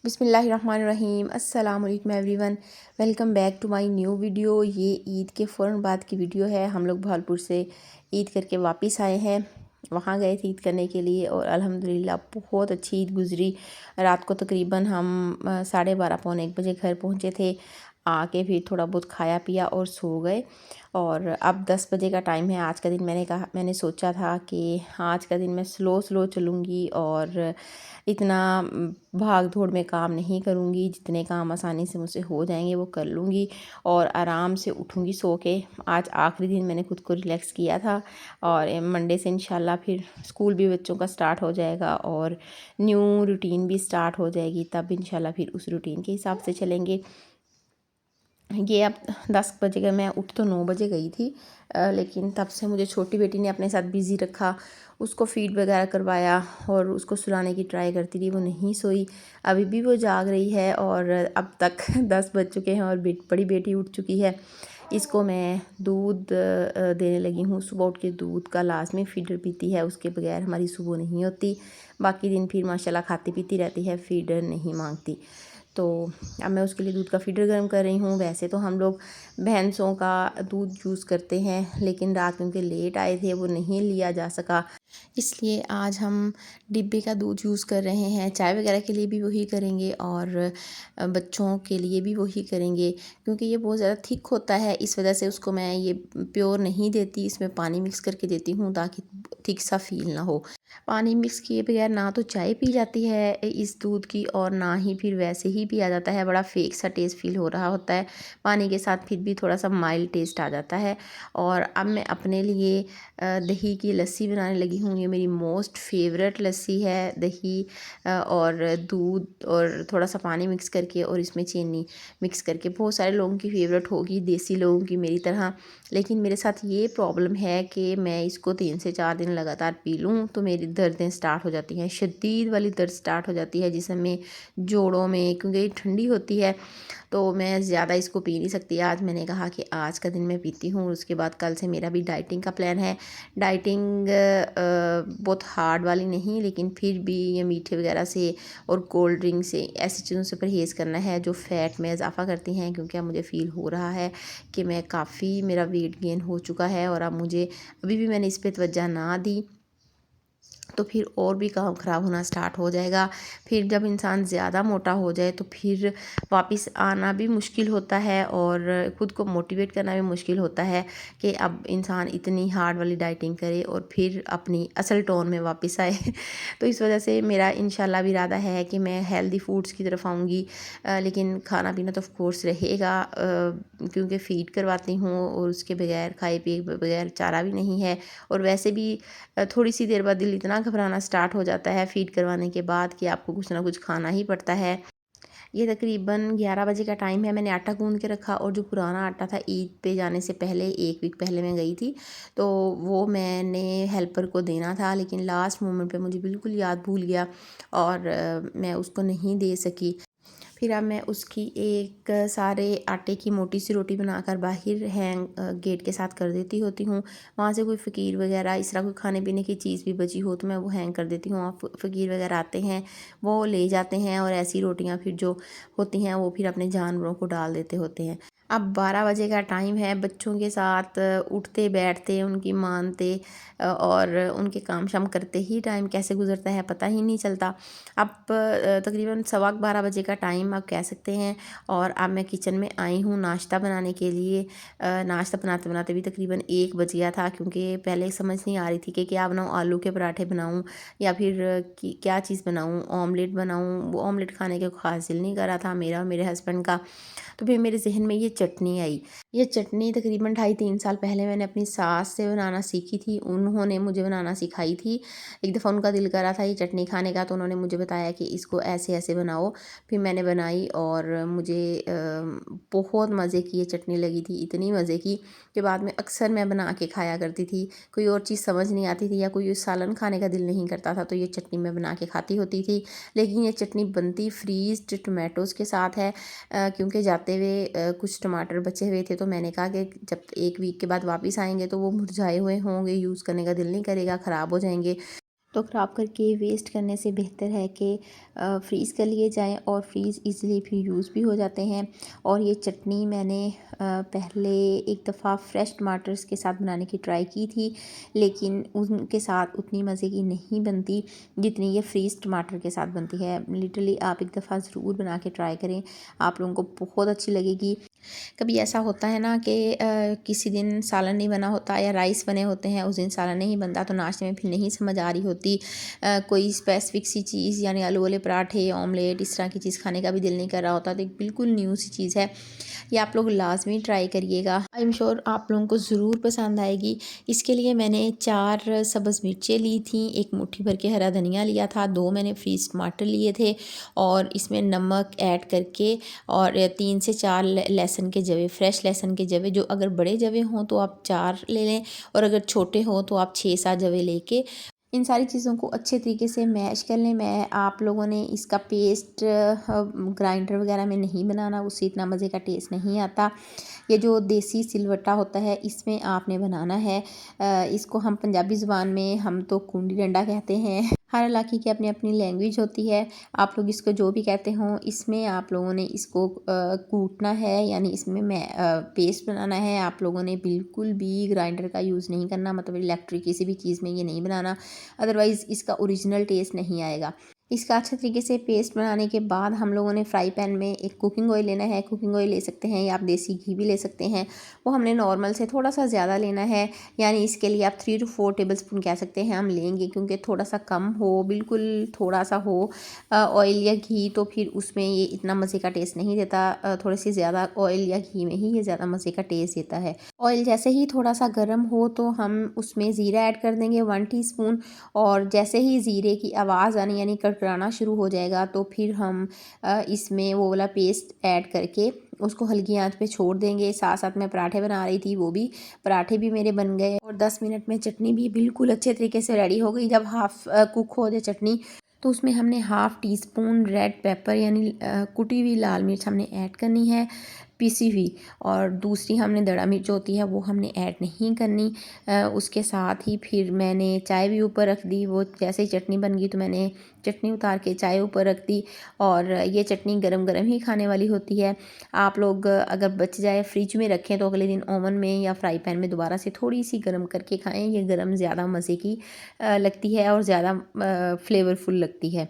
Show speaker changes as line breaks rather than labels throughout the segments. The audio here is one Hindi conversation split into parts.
बिस्मिल्लाहिर्रहमानिर्रहीम अस्सलाम वालेकुम everyone. Welcome back to my new video. ये ईद के फ़ौरन बाद की वीडियो है। हम लोग भावलपुर से ईद करके वापस आए हैं। वहाँ गए थे ईद करने के लिए और अल्हम्दुलिल्लाह बहुत अच्छी ईद गुज़री। रात को तकरीबन हम 12:30 पौने 1 बजे घर पहुँचे थे। आके फिर थोड़ा बहुत खाया पिया और सो गए। और अब 10 बजे का टाइम है। आज का दिन मैंने सोचा था कि आज का दिन मैं स्लो स्लो चलूँगी और इतना भाग दौड़ में काम नहीं करूँगी। जितने काम आसानी से मुझसे हो जाएंगे वो कर लूँगी और आराम से उठूँगी सो के। आज आखिरी दिन मैंने खुद को रिलैक्स किया था और मंडे से इंशाल्लाह फिर स्कूल भी बच्चों का स्टार्ट हो जाएगा और न्यू रूटीन भी स्टार्ट हो जाएगी। तब इंशाल्लाह फिर उस रूटीन के हिसाब से चलेंगे। ये अब 10 बजे का, मैं उठ तो 9 बजे गई थी, लेकिन तब से मुझे छोटी बेटी ने अपने साथ बिज़ी रखा। उसको फ़ीड वगैरह करवाया और उसको सुलाने की ट्राई करती रही, वो नहीं सोई। अभी भी वो जाग रही है और अब तक 10 बज चुके हैं और बड़ी बेटी उठ चुकी है। इसको मैं दूध देने लगी हूँ। सुबह उठ के दूध का लाजमी फ़ीडर पीती है, उसके बगैर हमारी सुबह नहीं होती। बाकी दिन फिर माशाल्लाह खाती पीती रहती है, फ़ीडर नहीं मांगती। तो अब मैं उसके लिए दूध का फ़ीडर गर्म कर रही हूँ। वैसे तो हम लोग भैंसों का दूध यूज़ करते हैं, लेकिन रात क्योंकि लेट आए थे वो नहीं लिया जा सका, इसलिए आज हम डिब्बे का दूध यूज़ कर रहे हैं। चाय वगैरह के लिए भी वही करेंगे और बच्चों के लिए भी वही करेंगे, क्योंकि ये बहुत ज़्यादा थिक होता है। इस वजह से उसको मैं ये प्योर नहीं देती, इसमें पानी मिक्स करके देती हूँ ताकि थिक सा फील ना हो। पानी मिक्स किए बगैर ना तो चाय पी जाती है इस दूध की और ना ही फिर वैसे ही पिया जाता है। बड़ा फेक सा टेस्ट फील हो रहा होता है। पानी के साथ फिर भी थोड़ा सा माइल्ड टेस्ट आ जाता है। और अब मैं अपने लिए दही की लस्सी बनाने लगी हूँ। ये मेरी मोस्ट फेवरेट लस्सी है। दही और दूध और थोड़ा सा पानी मिक्स करके और इसमें चीनी मिक्स करके। बहुत सारे लोगों की फेवरेट होगी, देसी लोगों की मेरी तरह, लेकिन मेरे साथ ये प्रॉब्लम है कि मैं इसको 3 से 4 दिन लगातार पी लूँ तो मेरी दर्दें स्टार्ट हो जाती हैं। शदीद वाली दर्द स्टार्ट हो जाती है जिसमें जोड़ों में, क्योंकि ठंडी होती है तो मैं ज़्यादा इसको पी नहीं सकती। आज मैंने कहा कि आज का दिन मैं पीती हूँ और उसके बाद कल से मेरा भी डाइटिंग का प्लान है। डाइटिंग बहुत हार्ड वाली नहीं, लेकिन फिर भी ये मीठे वगैरह से और कोल्ड ड्रिंक से, ऐसी चीज़ों से परहेज़ करना है जो फ़ैट में इजाफ़ा करती हैं। क्योंकि अब मुझे फ़ील हो रहा है कि मैं काफ़ी, मेरा वेट गेन हो चुका है और अब मुझे, अभी भी मैंने इस पे तवज्जो ना दी तो फिर और भी काम ख़राब होना स्टार्ट हो जाएगा। फिर जब इंसान ज़्यादा मोटा हो जाए तो फिर वापस आना भी मुश्किल होता है और ख़ुद को मोटिवेट करना भी मुश्किल होता है कि अब इंसान इतनी हार्ड वाली डाइटिंग करे और फिर अपनी असल टोन में वापस आए। तो इस वजह से मेरा इंशाल्लाह भी इरादा है कि मैं हेल्दी फूड्स की तरफ आऊँगी, लेकिन खाना पीना तो ऑफ कोर्स रहेगा, क्योंकि फ़ीड करवाती हूँ और उसके बगैर, खाए पिए बगैर चारा भी नहीं है। और वैसे भी थोड़ी सी देर बाद दिल इतना घबराना स्टार्ट हो जाता है फ़ीड करवाने के बाद कि आपको कुछ ना कुछ खाना ही पड़ता है। ये तकरीबन 11 बजे का टाइम है। मैंने आटा गूँध के रखा और जो पुराना आटा था, ईद पे जाने से पहले 1 वीक पहले मैं गई थी, तो वो मैंने हेल्पर को देना था, लेकिन लास्ट मोमेंट पे मुझे बिल्कुल याद भूल गया और मैं उसको नहीं दे सकी। फिर अब मैं उसकी एक सारे आटे की मोटी सी रोटी बनाकर बाहर हैंग गेट के साथ कर देती होती हूँ। वहाँ से कोई फ़कीर वगैरह, इस तरह कोई खाने पीने की चीज़ भी बची हो तो मैं वो हैंग कर देती हूँ। फ़कीर वगैरह आते हैं, वो ले जाते हैं और ऐसी रोटियाँ फिर जो होती हैं वो फिर अपने जानवरों को डाल देते होते हैं। अब 12 बजे का टाइम है। बच्चों के साथ उठते बैठते, उनकी मानते और उनके काम शाम करते ही टाइम कैसे गुजरता है पता ही नहीं चलता। अब तकरीबन 12:15 बजे का टाइम आप कह सकते हैं और अब मैं किचन में आई हूँ नाश्ता बनाने के लिए। नाश्ता बनाते बनाते भी तकरीबन 1 बज गया था, क्योंकि पहले समझ नहीं आ रही थी कि क्या बनाऊँ, आलू के पराठे बनाऊँ या फिर क्या चीज़ बनाऊँ, ऑमलेट बनाऊँ। वो ऑमलेट खाने के ख़ास दिल नहीं कर रहा था मेरा और मेरे हस्बैंड का। तो फिर मेरे जहन में ये चटनी आई। ये चटनी तकरीबन 2.5-3 साल पहले मैंने अपनी सास से बनाना सीखी थी। उन्होंने मुझे बनाना सिखाई थी। एक दफ़ा उनका दिल कर रहा था ये चटनी खाने का, तो उन्होंने मुझे बताया कि इसको ऐसे ऐसे बनाओ। फिर मैंने बनाई और मुझे बहुत मज़े की ये चटनी लगी थी, इतनी मज़े की कि बाद में अक्सर मैं बना के खाया करती थी। कोई और चीज़ समझ नहीं आती थी या कोई सालन खाने का दिल नहीं करता था तो ये चटनी मैं बना के खाती होती थी। लेकिन ये चटनी बनती फ्रीज़्ड टमाटोज़ के साथ है, क्योंकि जाते हुए कुछ टमाटर बचे हुए थे, तो मैंने कहा कि जब 1 वीक के बाद वापस आएंगे तो वो मुरझाए हुए होंगे, यूज़ करने का दिल नहीं करेगा, ख़राब हो जाएंगे। तो ख़राब करके वेस्ट करने से बेहतर है कि फ्रीज़ कर लिए जाएं और फ्रीज़ इजीली फिर यूज़ भी हो जाते हैं। और ये चटनी मैंने पहले एक दफ़ा फ्रेश टमाटर्स के साथ बनाने की ट्राई की थी, लेकिन उनके साथ उतनी मज़े की नहीं बनती जितनी ये फ्रीज़ टमाटर के साथ बनती है। लिटरली आप एक दफ़ा ज़रूर बना के ट्राई करें, आप लोगों को बहुत अच्छी लगेगी। कभी ऐसा होता है ना कि किसी दिन सालन नहीं बना होता या राइस बने होते हैं, उस दिन सालन नहीं बनता, तो नाश्ते में फिर नहीं समझ आ रही होती कोई स्पेसिफिक सी चीज़, यानी आलू वाले पराठे, ऑमलेट, इस तरह की चीज़ खाने का भी दिल नहीं कर रहा होता। तो एक बिल्कुल न्यू सी चीज़ है, ये आप लोग लाजमी ट्राई करिएगा। आई एम श्योर आप लोगों को ज़रूर पसंद आएगी। इसके लिए मैंने 4 सब्ज़ मिर्चें ली थी, एक मुट्ठी भर के हरा धनिया लिया था, 2 मैंने फ्रीज़ टमाटर लिए थे और इसमें नमक ऐड करके और 3 से 4 लहसुन के जवे, फ्रेश लहसुन के जवे, जो अगर बड़े जवे हों तो आप 4 ले लें और अगर छोटे हों तो आप 6-7 जवे लेके इन सारी चीज़ों को अच्छे तरीके से मैश कर लें। मैं आप लोगों ने इसका पेस्ट ग्राइंडर वगैरह में नहीं बनाना, उससे इतना मज़े का टेस्ट नहीं आता। ये जो देसी सिलवट्टा होता है इसमें आपने बनाना है। इसको हम पंजाबी ज़ुबान में हम तो कूंडी डंडा कहते हैं। हर इलाके की अपनी अपनी लैंग्वेज होती है, आप लोग इसको जो भी कहते हों। इसमें आप लोगों ने इसको कूटना है, यानी इसमें मैं पेस्ट बनाना है। आप लोगों ने बिल्कुल भी ग्राइंडर का यूज़ नहीं करना, मतलब इलेक्ट्रिक किसी भी चीज़ में ये नहीं बनाना, अदरवाइज़ इसका ओरिजिनल टेस्ट नहीं आएगा। इसका अच्छे तरीके से पेस्ट बनाने के बाद हम लोगों ने फ्राई पैन में एक कुकिंग ऑयल लेना है। कुकिंग ऑयल ले सकते हैं या आप देसी घी भी ले सकते हैं, वो हमने नॉर्मल से थोड़ा सा ज़्यादा लेना है, यानी इसके लिए आप 3 to 4 टेबल स्पून कह सकते हैं हम लेंगे, क्योंकि थोड़ा सा कम हो, बिल्कुल थोड़ा सा हो ऑयल या घी, तो फिर उसमें ये इतना मज़े का टेस्ट नहीं देता। थोड़ी सी ज़्यादा ऑयल या घी में ही ये ज़्यादा मज़े का टेस्ट देता है। ऑयल जैसे ही थोड़ा सा गर्म हो तो हम उसमें ज़ीरा ऐड कर देंगे 1 टीस्पून, और जैसे ही ज़ीरे की आवाज़ आनी यानी कड़कड़ाना शुरू हो जाएगा तो फिर हम इसमें वो वाला पेस्ट ऐड करके उसको हल्की आंच पे छोड़ देंगे। साथ साथ मैं पराठे बना रही थी, वो भी पराठे भी मेरे बन गए और 10 मिनट में चटनी भी बिल्कुल अच्छे तरीके से रेडी हो गई। जब हाफ कुक हो जाए चटनी तो उसमें हमने 1/2 टीस्पून रेड पेपर यानी कुटी हुई लाल मिर्च हमने ऐड करनी है, पीसी हुई, और दूसरी हमने दड़ा मिर्च होती है वो हमने ऐड नहीं करनी। उसके साथ ही फिर मैंने चाय भी ऊपर रख दी। वो जैसे ही चटनी बन गई तो मैंने चटनी उतार के चाय ऊपर रख दी, और ये चटनी गरम गरम ही खाने वाली होती है। आप लोग अगर बच जाए फ्रिज में रखें तो अगले दिन ओवन में या फ्राई पैन में दोबारा से थोड़ी सी गर्म करके खाएं। ये गरम ज़्यादा मज़े की लगती है और ज़्यादा फ्लेवरफुल लगती है।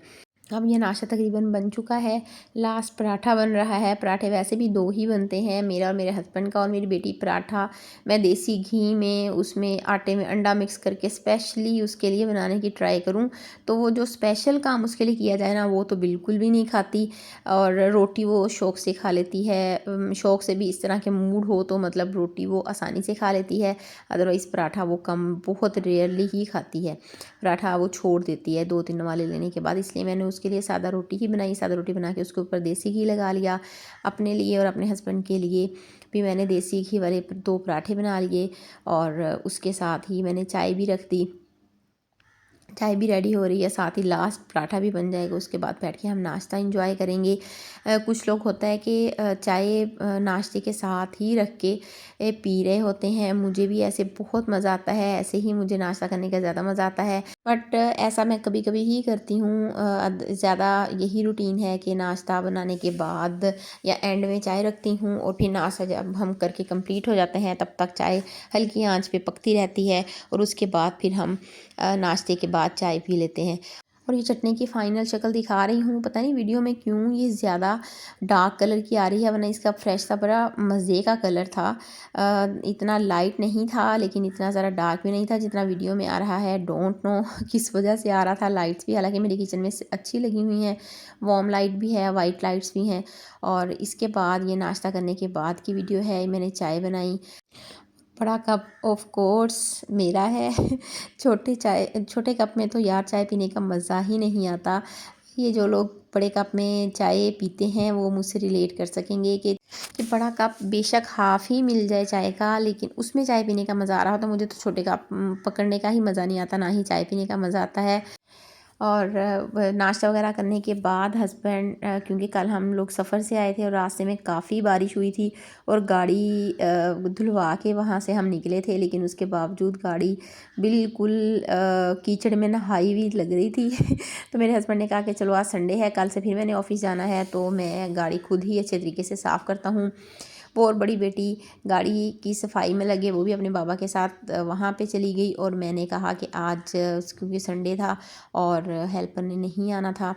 अब ये नाश्ता तकरीबन बन चुका है। लास्ट पराठा बन रहा है। पराठे वैसे भी 2 ही बनते हैं, मेरा और मेरे हस्बैंड का और मेरी बेटी। पराठा मैं देसी घी में उसमें आटे में अंडा मिक्स करके स्पेशली उसके लिए बनाने की ट्राई करूं, तो वो जो स्पेशल काम उसके लिए किया जाए ना, वो तो बिल्कुल भी नहीं खाती। और रोटी वो शौक़ से खा लेती है। शौक़ से भी इस तरह के मूड हो तो मतलब रोटी वो आसानी से खा लेती है, अदरवाइज़ पराठा वो कम, बहुत रेयरली ही खाती है। पराठा वो छोड़ देती है 2-3 वाले लेने के बाद, इसलिए मैंने उसके लिए सादा रोटी ही बनाई। सादा रोटी बना के उसके ऊपर देसी घी लगा लिया। अपने लिए और अपने हस्बैंड के लिए भी मैंने देसी घी वाले 2 पराठे बना लिए, और उसके साथ ही मैंने चाय भी रख दी। चाय भी रेडी हो रही है, साथ ही लास्ट पराठा भी बन जाएगा। उसके बाद बैठ के हम नाश्ता एंजॉय करेंगे। कुछ लोग होता है कि चाय नाश्ते के साथ ही रख के पी रहे होते हैं। मुझे भी ऐसे बहुत मज़ा आता है, ऐसे ही मुझे नाश्ता करने का ज़्यादा मज़ा आता है, बट ऐसा मैं कभी कभी ही करती हूँ। ज़्यादा यही रूटीन है कि नाश्ता बनाने के बाद या एंड में चाय रखती हूँ, और फिर नाश्ता जब हम करके कंप्लीट हो जाते हैं तब तक चाय हल्की आंच पे पकती रहती है, और उसके बाद फिर हम नाश्ते के बाद चाय पी लेते हैं। और ये चटनी की फ़ाइनल शक्ल दिखा रही हूँ, पता नहीं वीडियो में क्यों ये ज़्यादा डार्क कलर की आ रही है, वरना इसका फ्रेश सा बड़ा मज़े का कलर था। इतना लाइट नहीं था लेकिन इतना ज़्यादा डार्क भी नहीं था जितना वीडियो में आ रहा है। डोंट नो किस वजह से आ रहा था। लाइट्स भी हालांकि मेरे किचन में अच्छी लगी हुई हैं, वार्म लाइट भी है, वाइट लाइट्स भी हैं। और इसके बाद ये नाश्ता करने के बाद की वीडियो है। मैंने चाय बनाई, बड़ा कप ऑफ कोर्स मेरा है। छोटे कप में तो यार चाय पीने का मज़ा ही नहीं आता। ये जो लोग बड़े कप में चाय पीते हैं वो मुझसे रिलेट कर सकेंगे कि बड़ा कप बेशक हाफ़ ही मिल जाए चाय का, लेकिन उसमें चाय पीने का मज़ा आ रहा हो, तो मुझे तो छोटे कप पकड़ने का ही मज़ा नहीं आता, ना ही चाय पीने का मज़ा आता है। और नाश्ता वगैरह करने के बाद हस्बैंड, क्योंकि कल हम लोग सफ़र से आए थे और रास्ते में काफ़ी बारिश हुई थी और गाड़ी धुलवा के वहाँ से हम निकले थे, लेकिन उसके बावजूद गाड़ी बिल्कुल कीचड़ में नहाई हुई लग रही थी। तो मेरे हस्बैंड ने कहा कि चलो आज संडे है, कल से फिर मैंने ऑफिस जाना है तो मैं गाड़ी खुद ही अच्छे तरीके से साफ़ करता हूँ। वो और बड़ी बेटी गाड़ी की सफाई में लगे, वो भी अपने बाबा के साथ वहाँ पे चली गई और मैंने कहा कि आज क्योंकि संडे था और हेल्पर ने नहीं आना था,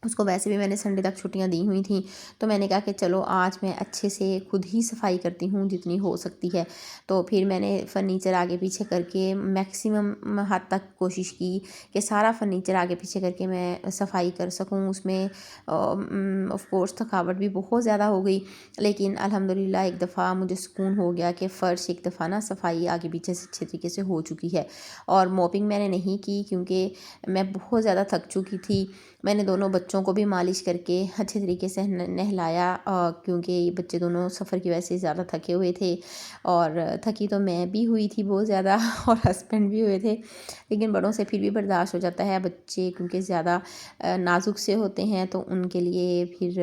उसको वैसे भी मैंने संडे तक छुट्टियां दी हुई थी, तो मैंने कहा कि चलो आज मैं अच्छे से खुद ही सफाई करती हूँ जितनी हो सकती है। तो फिर मैंने फ़र्नीचर आगे पीछे करके मैक्सिमम हद तक कोशिश की कि सारा फ़र्नीचर आगे पीछे करके मैं सफाई कर सकूँ। उसमें ऑफ कोर्स थकावट भी बहुत ज़्यादा हो गई, लेकिन अल्हम्दुलिल्लाह एक दफ़ा मुझे सुकून हो गया कि फ़र्श एक दफ़ा ना सफाई आगे पीछे से अच्छे तरीके से हो चुकी है। और मॉपिंग मैंने नहीं की क्योंकि मैं बहुत ज़्यादा थक चुकी थी। मैंने दोनों बच्चों को भी मालिश करके अच्छे तरीके से नहलाया, क्योंकि ये बच्चे दोनों सफ़र की वजह से ज़्यादा थके हुए थे और थकी तो मैं भी हुई थी बहुत ज़्यादा और हस्बैंड भी हुए थे, लेकिन बड़ों से फिर भी बर्दाश्त हो जाता है। बच्चे क्योंकि ज़्यादा नाजुक से होते हैं तो उनके लिए फिर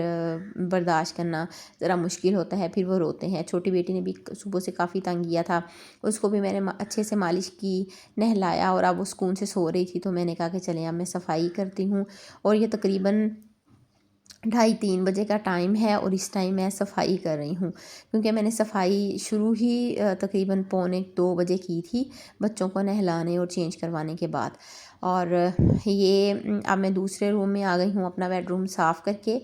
बर्दाश्त करना ज़रा मुश्किल होता है, फिर वो रोते हैं। छोटी बेटी ने भी सुबह से काफ़ी तंग किया था, उसको भी मैंने अच्छे से मालिश की, नहलाया और अब वो सुकून से सो रही थी। तो मैंने कहा कि चलें अब मैं सफाई करती हूँ। और ये तकरीबन 2:30-3 बजे का टाइम है और इस टाइम मैं सफाई कर रही हूँ, क्योंकि मैंने सफाई शुरू ही तकरीबन 1:45-2 बजे की थी, बच्चों को नहलाने और चेंज करवाने के बाद। और ये अब मैं दूसरे रूम में आ गई हूँ अपना बेडरूम साफ़ करके।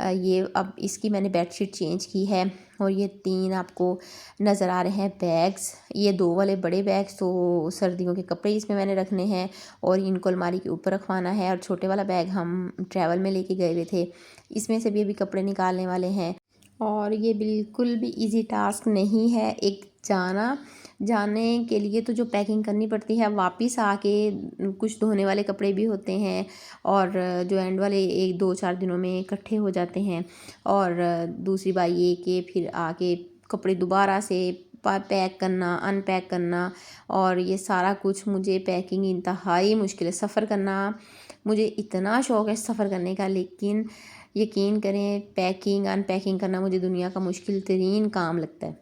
ये अब इसकी मैंने बेडशीट चेंज की है और ये 3 आपको नज़र आ रहे हैं बैग्स। ये 2 वाले बड़े बैग्स तो सर्दियों के कपड़े इसमें मैंने रखने हैं और इनको अलमारी के ऊपर रखवाना है, और छोटे वाला बैग हम ट्रैवल में लेके गए हुए थे, इसमें से भी अभी कपड़े निकालने वाले हैं। और ये बिल्कुल भी इजी टास्क नहीं है, एक जाने के लिए तो जो पैकिंग करनी पड़ती है, वापस आके कुछ धोने वाले कपड़े भी होते हैं और जो एंड वाले 1-2-4 दिनों में इकट्ठे हो जाते हैं, और दूसरी बात ये कि फिर आके कपड़े दोबारा से पैक करना, अनपैक करना, और ये सारा कुछ मुझे पैकिंग इंतहाई मुश्किल है। सफ़र करना मुझे इतना शौक़ है सफ़र करने का, लेकिन यकीन करें पैकिंग अनपैकिंग करना मुझे दुनिया का मुश्किल तरीन काम लगता है।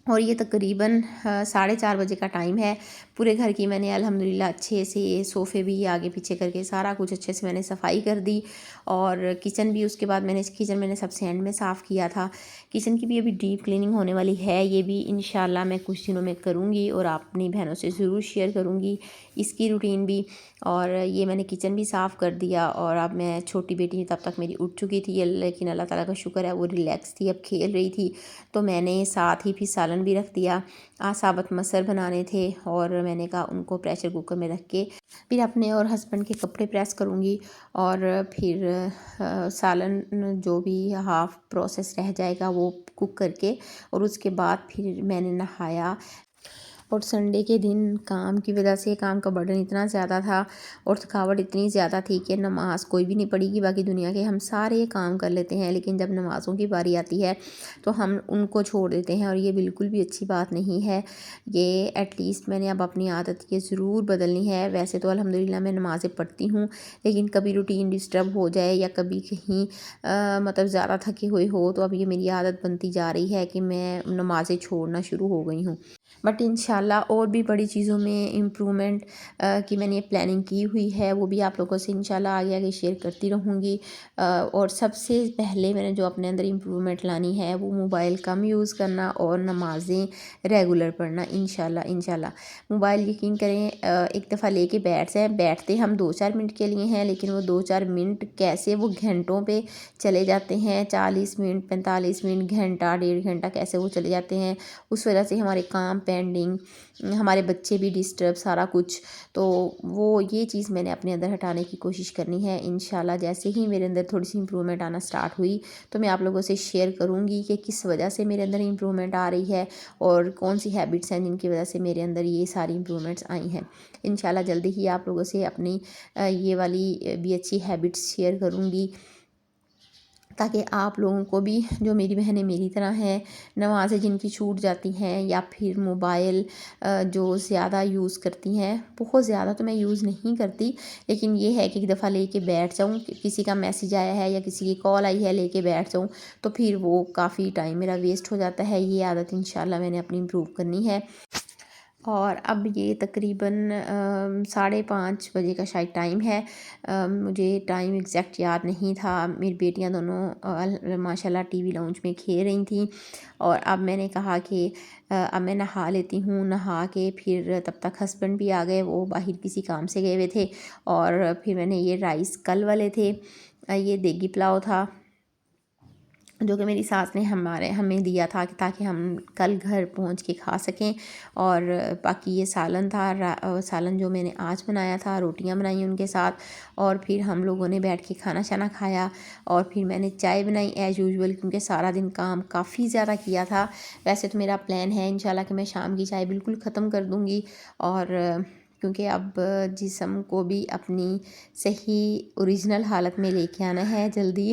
और ये तकरीबन 4:30 बजे का टाइम है। पूरे घर की मैंने अल्हम्दुलिल्लाह अच्छे से सोफ़े भी आगे पीछे करके सारा कुछ अच्छे से मैंने सफाई कर दी, और किचन भी उसके बाद मैंने सबसे एंड में साफ़ किया था। किचन की भी अभी डीप क्लीनिंग होने वाली है, ये भी इंशाल्लाह मैं कुछ दिनों में करूँगी और अपनी बहनों से ज़रूर शेयर करूँगी इसकी रूटीन भी। और ये मैंने किचन भी साफ़ कर दिया, और अब मैं छोटी बेटी तब तक मेरी उठ चुकी थी, लेकिन अल्लाह ताला का शुक्र है वो रिलैक्स थी, अब खेल रही थी, तो मैंने साथ ही फिर सालन भी रख दिया। आज साबुत मसर बनाने थे और मैंने कहा उनको प्रेशर कुकर में रख के फिर अपने और हस्बैंड के कपड़े प्रेस करूँगी, और फिर सालन जो भी हाफ़ प्रोसेस रह जाएगा वो कुक करके, और उसके बाद फिर मैंने नहाया। और संडे के दिन काम की वजह से काम का बर्डन इतना ज़्यादा था और थकावट इतनी ज़्यादा थी कि नमाज़ कोई भी नहीं पढ़ी, बाकी दुनिया के हम सारे काम कर लेते हैं, लेकिन जब नमाज़ों की बारी आती है तो हम उनको छोड़ देते हैं, और ये बिल्कुल भी अच्छी बात नहीं है। ये एटलीस्ट मैंने अब अपनी आदत ये ज़रूर बदलनी है। वैसे तो अल्हम्दुलिल्लाह मैं नमाज़ें पढ़ती हूँ, लेकिन कभी रूटीन डिस्टर्ब हो जाए या कभी कहीं मतलब ज़्यादा थके हुए हो, तो अब ये मेरी आदत बनती जा रही है कि मैं नमाज़ें छोड़ना शुरू हो गई हूँ। बट इंशाल्लाह और भी बड़ी चीज़ों में इम्प्रूवमेंट की मैंने प्लानिंग की हुई है, वो भी आप लोगों से इंशाल्लाह आगे आगे शेयर करती रहूँगी। और सबसे पहले मैंने जो अपने अंदर इम्प्रूवमेंट लानी है वो मोबाइल कम यूज़ करना और नमाज़ें रेगुलर पढ़ना इंशाल्लाह इंशाल्लाह। मोबाइल यकीन करें एक दफ़ा लेके बैठते हम 2-4 मिनट के लिए हैं, लेकिन वो 2-4 मिनट कैसे वो घंटों पे चले जाते हैं, 40 मिनट 45 मिनट घंटा 1.5 घंटा कैसे वो चले जाते हैं। उस वजह से हमारे काम पेंडिंग, हमारे बच्चे भी डिस्टर्ब, सारा कुछ। तो वो ये चीज़ मैंने अपने अंदर हटाने की कोशिश करनी है इंशाल्लाह। जैसे ही मेरे अंदर थोड़ी सी इम्प्रूवमेंट आना स्टार्ट हुई तो मैं आप लोगों से शेयर करूँगी कि किस वजह से मेरे अंदर इम्प्रूवमेंट आ रही है और कौन सी हैबिट्स हैं जिनकी वजह से मेरे अंदर ये सारी इम्प्रूवमेंट्स आई हैं। इंशाल्लाह जल्दी ही आप लोगों से अपनी ये वाली भी अच्छी हैबिट्स शेयर करूँगी। ताकि आप लोगों को भी, जो मेरी बहनें मेरी तरह हैं, नमाज़ें जिनकी छूट जाती हैं या फिर मोबाइल जो ज़्यादा यूज़ करती हैं, बहुत ज़्यादा तो मैं यूज़ नहीं करती, लेकिन ये है कि एक दफ़ा लेके बैठ जाऊँ, किसी का मैसेज आया है या किसी की कॉल आई है, लेके बैठ जाऊँ, तो फिर वो काफ़ी टाइम मेरा वेस्ट हो जाता है। ये आदत इंशाल्लाह मैंने अपनी इम्प्रूव करनी है। और अब ये तकरीबन 5:30 बजे का शायद टाइम है। मुझे टाइम एग्जैक्ट याद नहीं था। मेरी बेटियां दोनों माशाल्लाह टीवी लाउंज में खेल रही थी, और अब मैंने कहा कि अब मैं नहा लेती हूँ। नहा के फिर तब तक हस्बैंड भी आ गए, वो बाहर किसी काम से गए हुए थे। और फिर मैंने ये राइस कल वाले थे, ये देगी पुलाव था जो कि मेरी सास ने हमें दिया था कि ताकि हम कल घर पहुंच के खा सकें। और बाकी ये सालन था, सालन जो मैंने आज बनाया था, रोटियां बनाई उनके साथ, और फिर हम लोगों ने बैठ के खाना शाना खाया। और फिर मैंने चाय बनाई एज़ यूजुअल, क्योंकि सारा दिन काम काफ़ी ज़्यादा किया था। वैसे तो मेरा प्लान है इंशाल्लाह कि मैं शाम की चाय बिल्कुल ख़त्म कर दूँगी, और क्योंकि अब जिस्म को भी अपनी सही ओरिजिनल हालत में लेके आना है जल्दी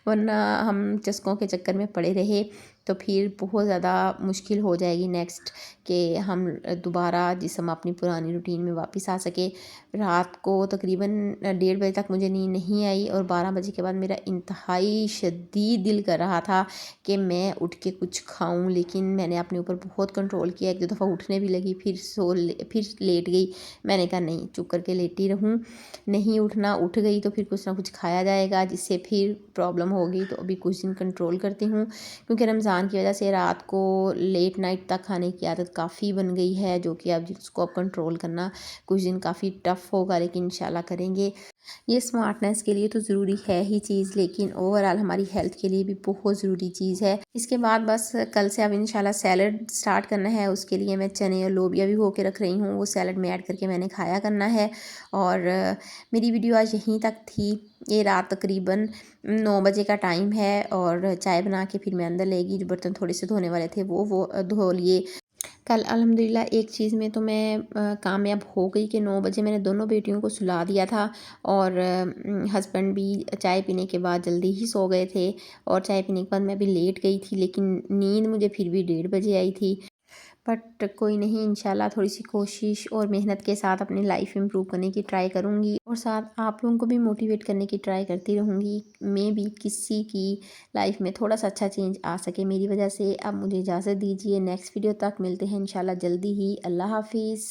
वरना हम चस्कों के चक्कर में पड़े रहे तो फिर बहुत ज़्यादा मुश्किल हो जाएगी नेक्स्ट कि हम दोबारा जिस्म अपनी पुरानी रूटीन में वापस आ सके। रात को तकरीबन 1:30 बजे तक मुझे नींद नहीं आई, और 12 बजे के बाद मेरा इंतहाई शदीद दिल कर रहा था कि मैं उठ के कुछ खाऊं, लेकिन मैंने अपने ऊपर बहुत कंट्रोल किया। 1-2 दफ़ा उठने भी लगी, फिर लेट गई। मैंने कहा नहीं, चुप करके लेटी रहूं, नहीं उठना, उठ गई तो फिर कुछ ना कुछ खाया जाएगा जिससे फिर प्रॉब्लम होगी। तो अभी कुछ दिन कंट्रोल करती हूँ, क्योंकि रमज़ान की वजह से रात को लेट नाइट तक खाने की आदत काफ़ी बन गई है, जो कि अब जिसको अब कंट्रोल करना कुछ दिन काफ़ी टफ़ होगा, लेकिन इंशाल्लाह करेंगे। ये स्मार्टनेस के लिए तो ज़रूरी है ही चीज़, लेकिन ओवरऑल हमारी हेल्थ के लिए भी बहुत ज़रूरी चीज़ है। इसके बाद बस कल से अब इंशाल्लाह सैलड स्टार्ट करना है। उसके लिए मैं चने और लोबिया भी के रख रही हूँ, वो सैलड में ऐड करके मैंने खाया करना है। और मेरी वीडियो आज यहीं तक थी। ये रात तकरीबन 9 बजे का टाइम है, और चाय बना के फिर मैं अंदर लेगी। जो बर्तन थोड़े से धोने वाले थे वो धो लिए। कल अल्हम्दुलिल्लाह एक चीज़ में तो मैं कामयाब हो गई कि 9 बजे मैंने दोनों बेटियों को सुला दिया था, और हस्बैंड भी चाय पीने के बाद जल्दी ही सो गए थे। और चाय पीने के बाद मैं भी लेट गई थी, लेकिन नींद मुझे फिर भी 1:30 बजे आई थी। बट कोई नहीं, इंशाल्लाह थोड़ी सी कोशिश और मेहनत के साथ अपनी लाइफ इम्प्रूव करने की ट्राई करूँगी, और साथ आप लोगों को भी मोटिवेट करने की ट्राई करती रहूँगी। मैं भी किसी की लाइफ में थोड़ा सा अच्छा चेंज आ सके मेरी वजह से। अब मुझे इजाज़त दीजिए, नेक्स्ट वीडियो तक मिलते हैं इंशाल्लाह जल्दी ही। अल्लाह हाफिज़।